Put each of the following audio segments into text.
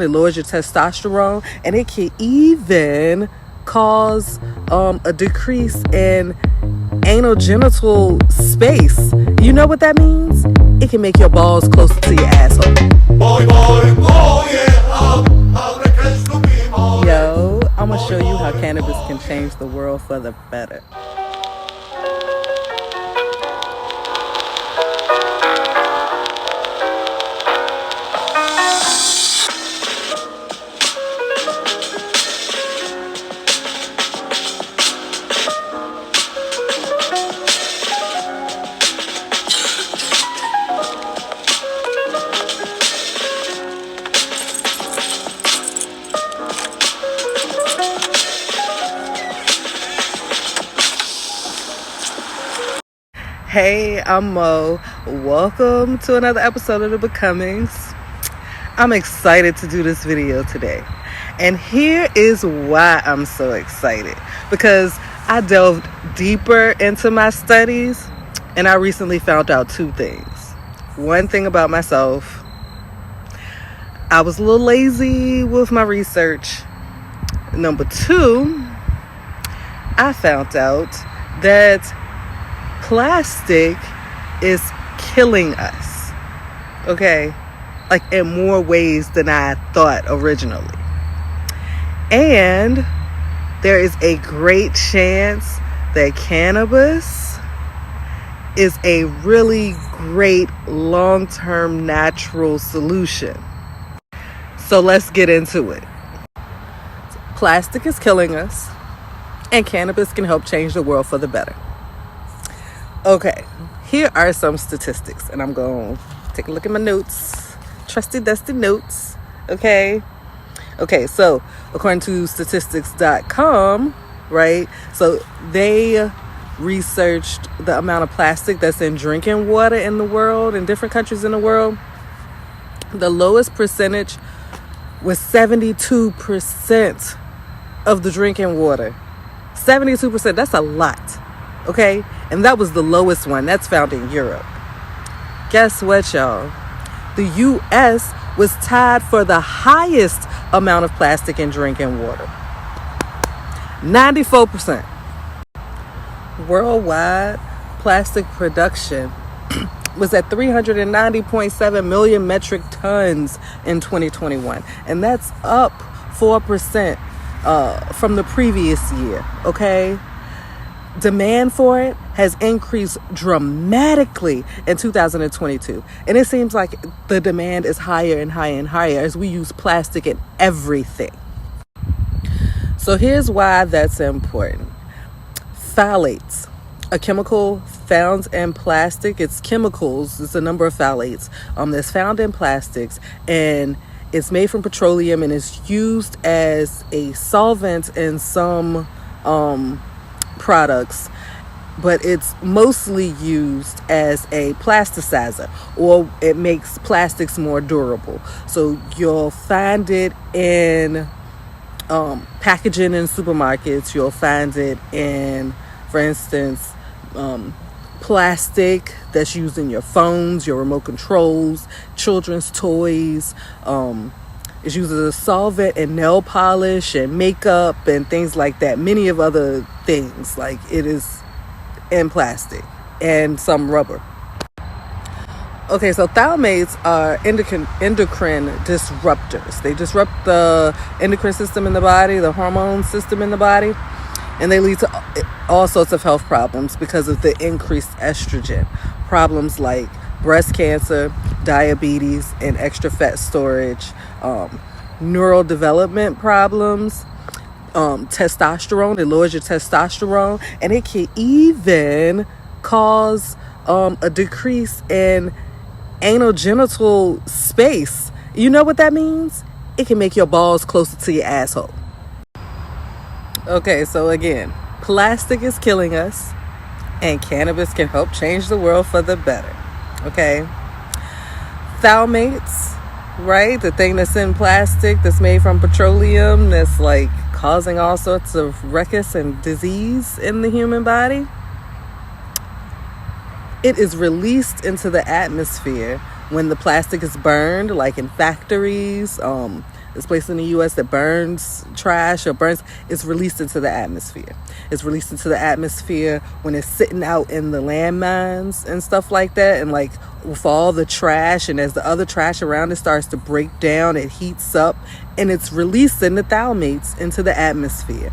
It lowers your testosterone, and it can even cause a decrease in anal genital space. You know what that means? It can make your balls closer to your asshole. Yo, I'm gonna show you how cannabis can change the world for the better. Hey, I'm Mo. Welcome to another episode of The Becomings. I'm excited to do this video today. And here is why I'm so excited. Because I delved deeper into my studies and I recently found out two things. One thing about myself, I was a little lazy with my research. Number two, I found out that plastic is killing us, okay? Like in more ways than I thought originally. And there is a great chance that cannabis is a really great long-term natural solution. So let's get into it. Plastic is killing us, and cannabis can help change the world for the better. Okay, here are some statistics, and I'm going to take a look at my notes. Trusty, dusty notes, okay? Okay, so according to statistics.com, right, so they researched the amount of plastic that's in drinking water in the world, in different countries in the world. The lowest percentage was 72% of the drinking water. 72%, that's a lot. Okay, and that was the lowest one. That's found in Europe. Guess what, y'all? The U.S. was tied for the highest amount of plastic in drinking water. 94%. Worldwide, plastic production was at 390.7 million metric tons in 2021. And that's up 4% from the previous year, okay? Demand for it has increased dramatically in 2022. And it seems like the demand is higher and higher and higher as we use plastic in everything. So here's why that's important. Phthalates, a chemical found in plastic. It's chemicals. It's a number of phthalates that's found in plastics. And it's made from petroleum and is used as a solvent in some products, but it's mostly used as a plasticizer, or it makes plastics more durable. So you'll find it in packaging in supermarkets. You'll find it in, for instance, plastic that's used in your phones, your remote controls, children's toys. It's used as a solvent in nail polish and makeup and things like that. Many of other things, like it is in plastic and some rubber. Okay, so phthalates are endocrine disruptors. They disrupt the endocrine system in the body, the hormone system in the body, and they lead to all sorts of health problems because of the increased estrogen. Problems like breast cancer, diabetes, and extra fat storage, neural development problems, testosterone. It lowers your testosterone, and it can even cause a decrease in anal genital space. You know what that means? It can make your balls closer to your asshole. Okay, so again, plastic is killing us, and cannabis can help change the world for the better. Okay, phthalates, right? The thing that's in plastic that's made from petroleum that's like causing all sorts of ruckus and disease in the human body. It is released into the atmosphere when the plastic is burned, like in factories, this place in the U.S. that burns trash or burns, it's released into the atmosphere. It's released into the atmosphere when it's sitting out in the landmines and stuff like that, and like with all the trash, and as the other trash around it starts to break down, it heats up, and it's releasing the phthalates into the atmosphere.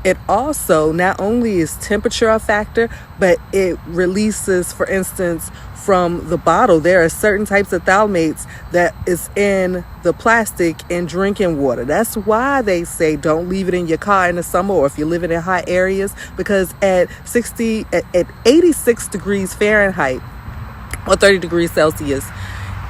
It also not only is temperature a factor, but it releases, for instance, from the bottle, there are certain types of phthalates that is in the plastic in drinking water. That's why they say don't leave it in your car in the summer, or if you're living in hot areas, because at 86 degrees Fahrenheit or 30 degrees Celsius,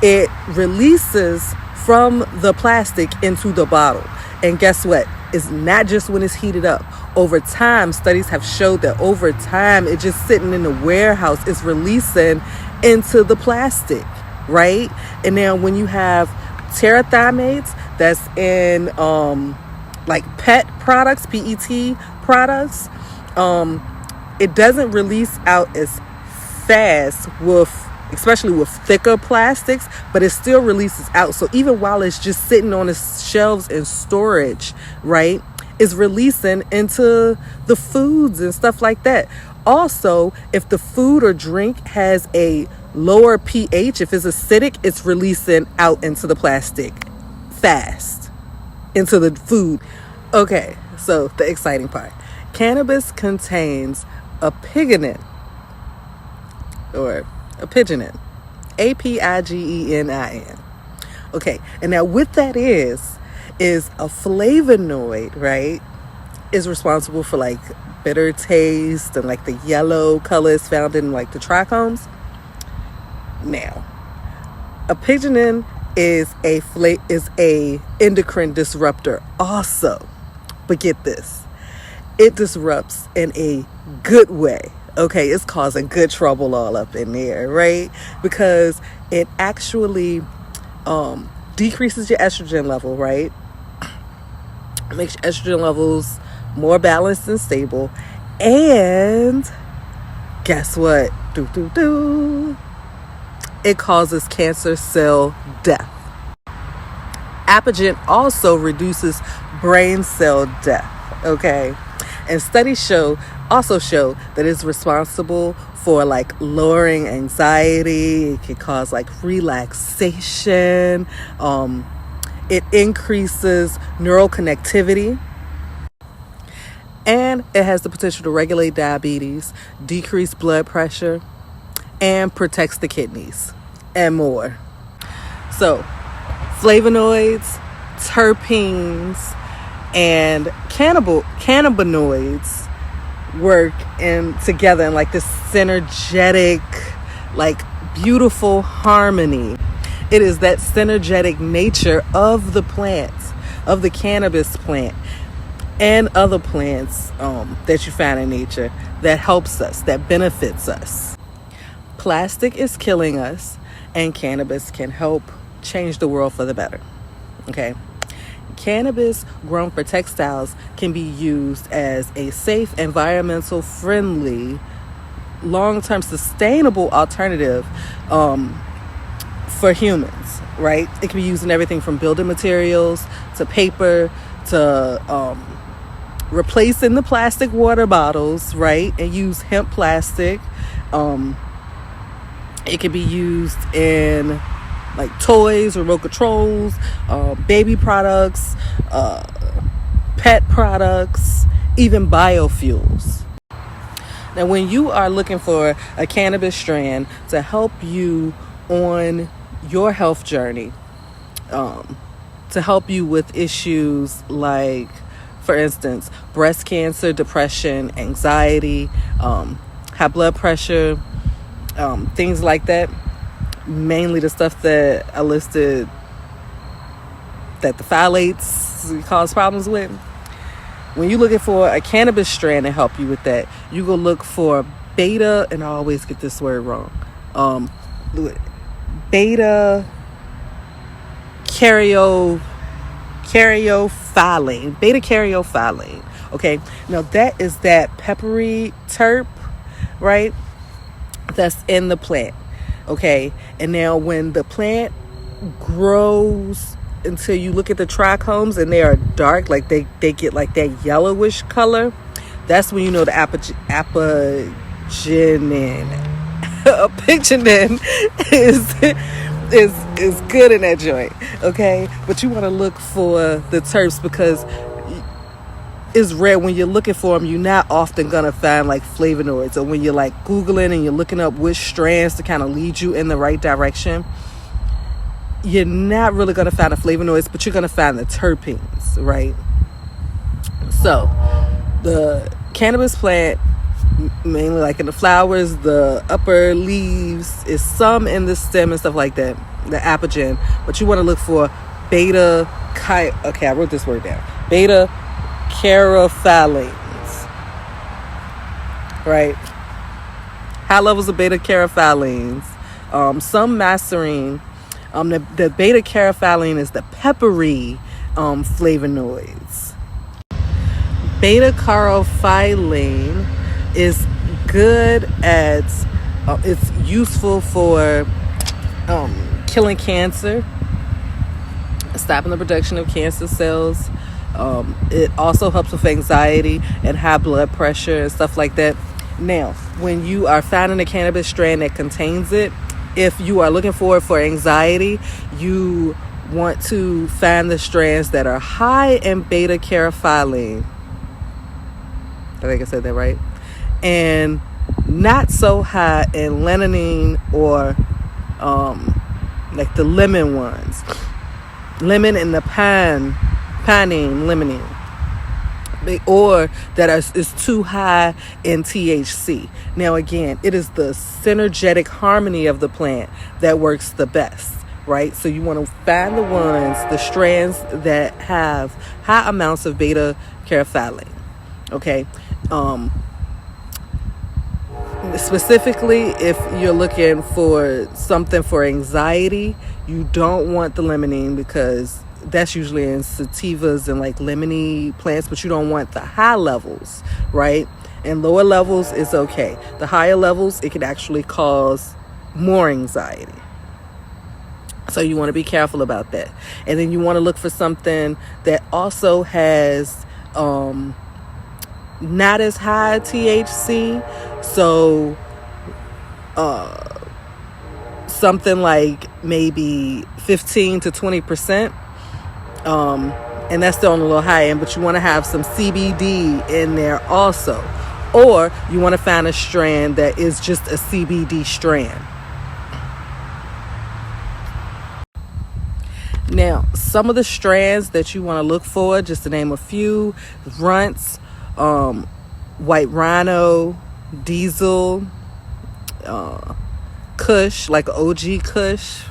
it releases from the plastic into the bottle. And guess what? It's not just when it's heated up. Over time, studies have showed that over time, it just sitting in the warehouse is releasing into the plastic, right? And now when you have terathymates that's in like pet products, PET products, it doesn't release out as fast especially with thicker plastics, but it still releases out. So even while it's just sitting on the shelves in storage, right, is releasing into the foods and stuff like that. Also, if the food or drink has a lower pH, if it's acidic, it's releasing out into the plastic fast, into the food. Okay, so the exciting part. Cannabis contains apigenin, or apigenin, apigenin. Okay, and now what that is a flavonoid, right? Is responsible for like bitter taste and like the yellow colors found in like the trichomes. Now, apigenin is a endocrine disruptor also, but get this, it disrupts in a good way. Okay, it's causing good trouble all up in there, right? Because it actually decreases your estrogen level, right? Makes your estrogen levels more balanced and stable. And guess what? It causes cancer cell death. Apigenin also reduces brain cell death, okay? And studies also show that it's responsible for like lowering anxiety. It can cause like relaxation. It increases neural connectivity. And it has the potential to regulate diabetes, decrease blood pressure, and protects the kidneys, and more. So, flavonoids, terpenes, and cannabinoids work together in like this synergetic, like beautiful harmony. It is that synergetic nature of the plant, of the cannabis plant, and other plants that you find in nature that helps us, that benefits us. Plastic is killing us, and cannabis can help change the world for the better. Okay. Cannabis grown for textiles can be used as a safe, environmental friendly, long-term sustainable alternative for humans, right? It can be used in everything from building materials to paper to replacing the plastic water bottles, right? And use hemp plastic. It can be used in like toys, remote controls, baby products, pet products, even biofuels. Now, when you are looking for a cannabis strand to help you on your health journey, to help you with issues like, for instance, breast cancer, depression, anxiety, high blood pressure, things like that, mainly the stuff that I listed that the phthalates cause problems with. When you're looking for a cannabis strand to help you with that, you go look for beta, and I always get this word wrong, beta caryophyllene. Okay, now that is that peppery terp, right, that's in the plant. Okay, and now when the plant grows, until you look at the trichomes and they are dark, like they get like that yellowish color. That's when you know the apigenin apigenin is good in that joint. Okay, but you want to look for the terps because it's rare when you're looking for them. You're not often gonna find like flavonoids, or when you're like googling and you're looking up which strands to kind of lead you in the right direction, you're not really gonna find the flavonoids, but you're gonna find the terpenes, right? So the cannabis plant, mainly like in the flowers, the upper leaves, is some in the stem and stuff like that, the apigen, but you want to look for beta okay, I wrote this word down, beta caryophyllene, right? High levels of beta caryophyllene, some mascarine. The beta caryophyllene is the peppery flavonoids. Beta caryophyllene is good at it's useful for killing cancer, stopping the production of cancer cells. It also helps with anxiety and high blood pressure and stuff like that. Now, when you are finding a cannabis strand that contains it, if you are looking for it for anxiety, you want to find the strands that are high in beta caryophyllene. I think I said that right. And not so high in limonene or like the lemon ones. Lemon and the pinene, limonene. Or that is too high in THC. Now again, it is the synergetic harmony of the plant that works the best, right? So you want to find the strands that have high amounts of beta caryophyllene. Okay. Specifically, if you're looking for something for anxiety, you don't want the limonene because that's usually in sativas and like lemony plants, but you don't want the high levels, right? And lower levels is okay. The higher levels, it can actually cause more anxiety. So you want to be careful about that. And then you want to look for something that also has not as high THC. So something like maybe 15 to 20%. And that's still on a little high end, but you want to have some CBD in there also. Or you want to find a strand that is just a CBD strand. Now, some of the strands that you want to look for, just to name a few: Runts, White Rhino, Diesel, Kush, like OG Kush.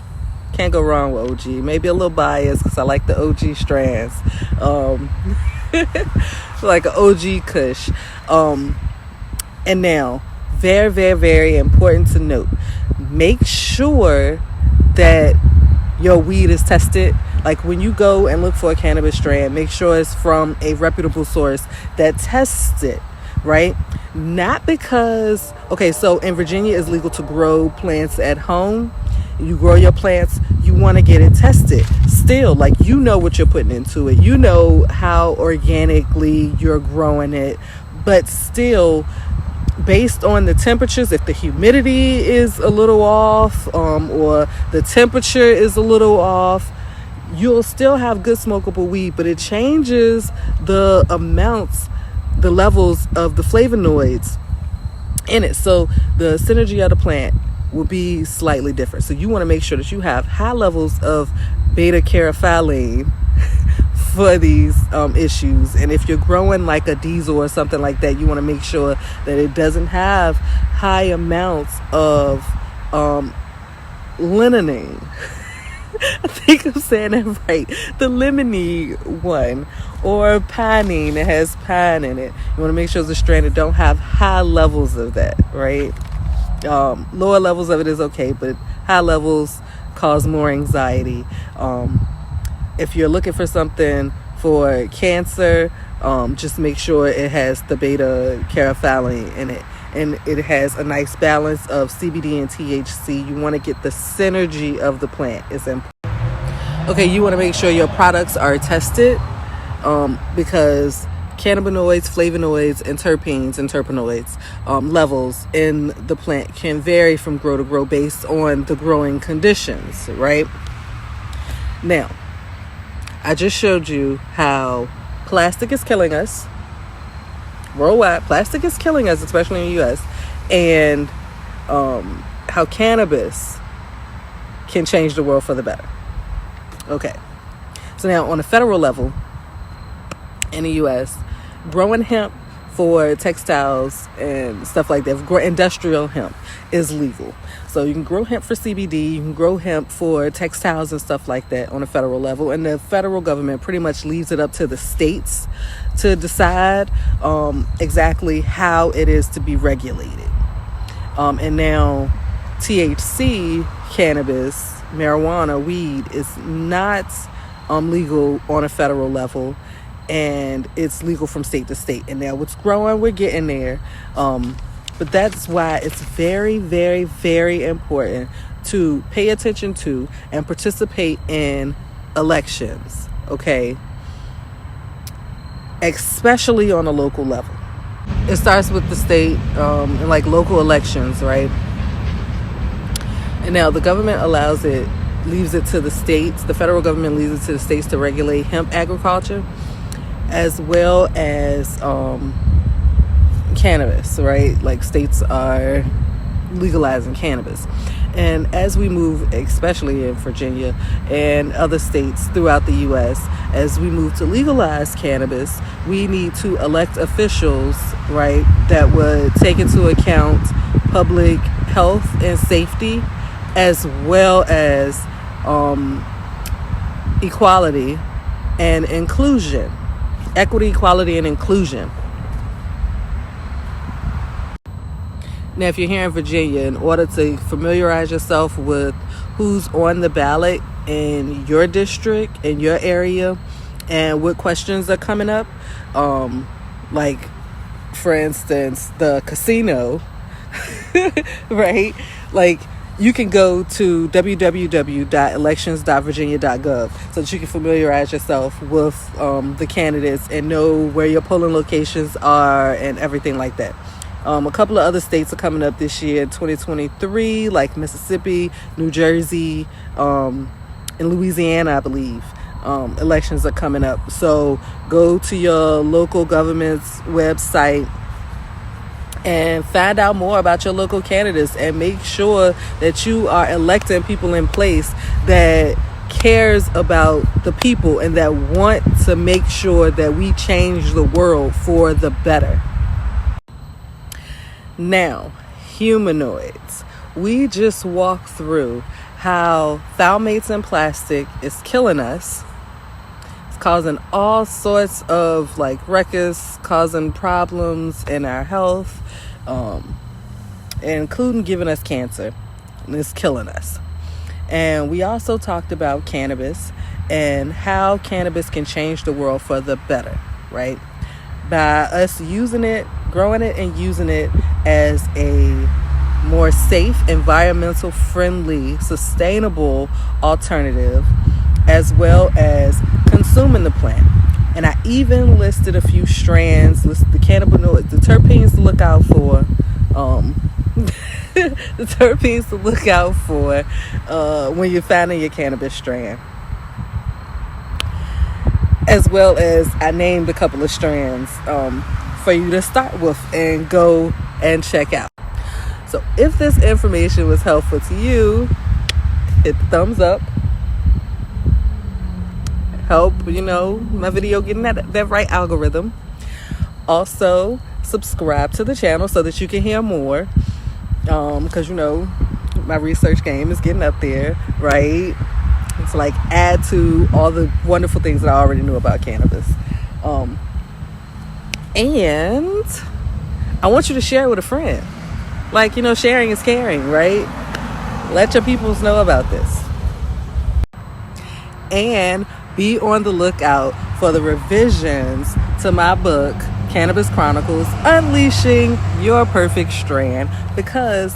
Can't go wrong with OG. Maybe a little biased because I like the OG strands. Like an OG Kush. And now, very, very, very important to note. Make sure that your weed is tested. Like when you go and look for a cannabis strand, make sure it's from a reputable source that tests it, right? Not because, okay, so in Virginia it's legal to grow plants at home. You grow your plants, you want to get it tested. Still, like, you know what you're putting into it. You know how organically you're growing it. But still, based on the temperatures, if the humidity is a little off, or the temperature is a little off, you'll still have good smokable weed, but it changes the amounts, the levels of the flavonoids in it. So the synergy of the plant will be slightly different. So you want to make sure that you have high levels of beta caryophyllene for these issues. And if you're growing like a diesel or something like that, you want to make sure that it doesn't have high amounts of limonene. I think I'm saying that right. The lemony one, or pinene that has pine in it. You want to make sure it's a strand that don't have high levels of that, right? Lower levels of it is okay, but high levels cause more anxiety. If you're looking for something for cancer, just make sure it has the beta caryophyllene in it, and it has a nice balance of CBD and THC. You want to get the synergy of the plant. It's important. Okay, you want to make sure your products are tested, because cannabinoids, flavonoids, and terpenes and terpenoids levels in the plant can vary from grow to grow based on the growing conditions, right? Now, I just showed you how plastic is killing us worldwide. Plastic is killing us, especially in the U.S., and how cannabis can change the world for the better. Okay, so now on a federal level in the U.S., growing hemp for textiles and stuff like that, industrial hemp, is legal. So you can grow hemp for CBD, you can grow hemp for textiles and stuff like that on a federal level. And the federal government pretty much leaves it up to the states to decide exactly how it is to be regulated. And now THC, cannabis, marijuana, weed is not legal on a federal level, and it's legal from state to state. And now what's growing, we're getting there. But that's why it's very, very, very important to pay attention to and participate in elections, okay? Especially on a local level. It starts with the state, and like local elections, right? And now the government leaves it to the states. The federal government leaves it to the states to regulate hemp agriculture, as well as cannabis, right? Like states are legalizing cannabis. And as we move, especially in Virginia and other states throughout the U.S., as we move to legalize cannabis, we need to elect officials, right, that would take into account public health and safety, as well as equality and inclusion. Equity, equality, and inclusion. Now, if you're here in Virginia, in order to familiarize yourself with who's on the ballot in your district, in your area, and what questions are coming up, like, for instance, the casino, right? Like, you can go to www.elections.virginia.gov so that you can familiarize yourself with the candidates and know where your polling locations are and everything like that. A couple of other states are coming up this year, 2023, like Mississippi, New Jersey, and Louisiana, I believe. Elections are coming up. So go to your local government's website and find out more about your local candidates, and make sure that you are electing people in place that cares about the people and that want to make sure that we change the world for the better. Now, humanoids. We just walked through how phthalates in plastic is killing us. It's causing all sorts of ruckus, causing problems in our health, including giving us cancer. And it's killing us. And we also talked about cannabis and how cannabis can change the world for the better, right? By us using it, growing it, and using it as a more safe, environmental friendly, sustainable alternative, as well as consuming the plant. And I even listed a few strands, listed the cannabinoids, the terpenes to look out for, the terpenes to look out for when you're finding your cannabis strand. As well as I named a couple of strands for you to start with and go and check out. So if this information was helpful to you, hit the thumbs up. Help, my video getting that right algorithm. Also, subscribe to the channel so that you can hear more. Because, my research game is getting up there, right? It's add to all the wonderful things that I already knew about cannabis. And I want you to share it with a friend. Sharing is caring, right? Let your peoples know about this. And be on the lookout for the revisions to my book, Cannabis Chronicles, Unleashing Your Perfect Strand, because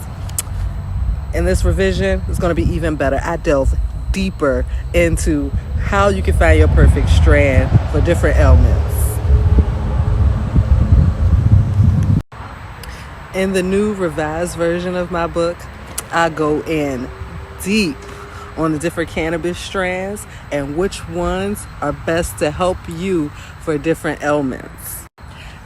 in this revision, it's going to be even better. I delve deeper into how you can find your perfect strand for different ailments. In the new revised version of my book, I go in deep on the different cannabis strands and which ones are best to help you for different ailments.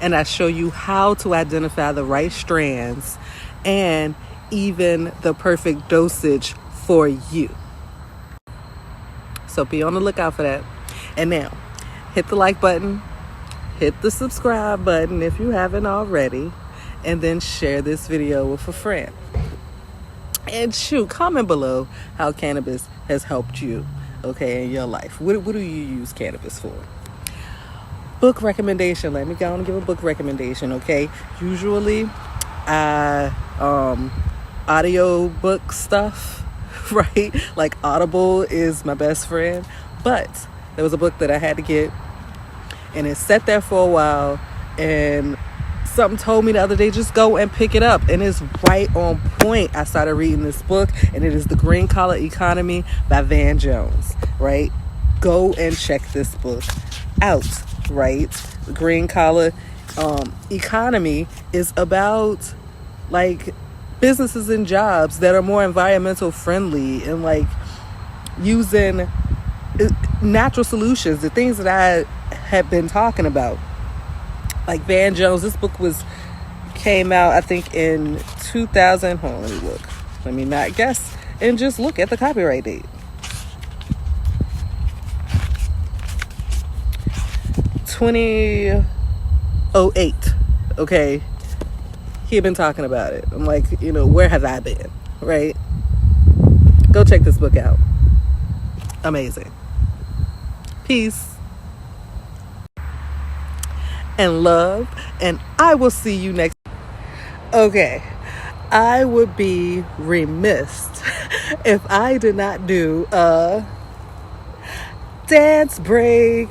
And I show you how to identify the right strands and even the perfect dosage for you. So be on the lookout for that. And now, hit the like button, hit the subscribe button if you haven't already, and then share this video with a friend. And shoot, comment below how cannabis has helped you, okay, in your life. What do you use cannabis for? Book recommendation. Let me go and give a book recommendation, okay? Usually, audio book stuff, right? Like Audible is my best friend. But there was a book that I had to get, and it sat there for a while, and something told me the other day, just go and pick it up, and it's right on point. I started reading this book, and it is The Green Collar Economy by Van Jones, right? Go and check this book out, right? The Green Collar Economy is about like businesses and jobs that are more environmental friendly and like using natural solutions, the things that I had been talking about. Like Van Jones, this book came out, I think, in 2000. Hold on, let me look. Let me not guess and just look at the copyright date. 2008. Okay. He had been talking about it. I'm like, where have I been? Right? Go check this book out. Amazing. Peace and love, and I will see you next. Okay, I would be remiss if I did not do a dance break.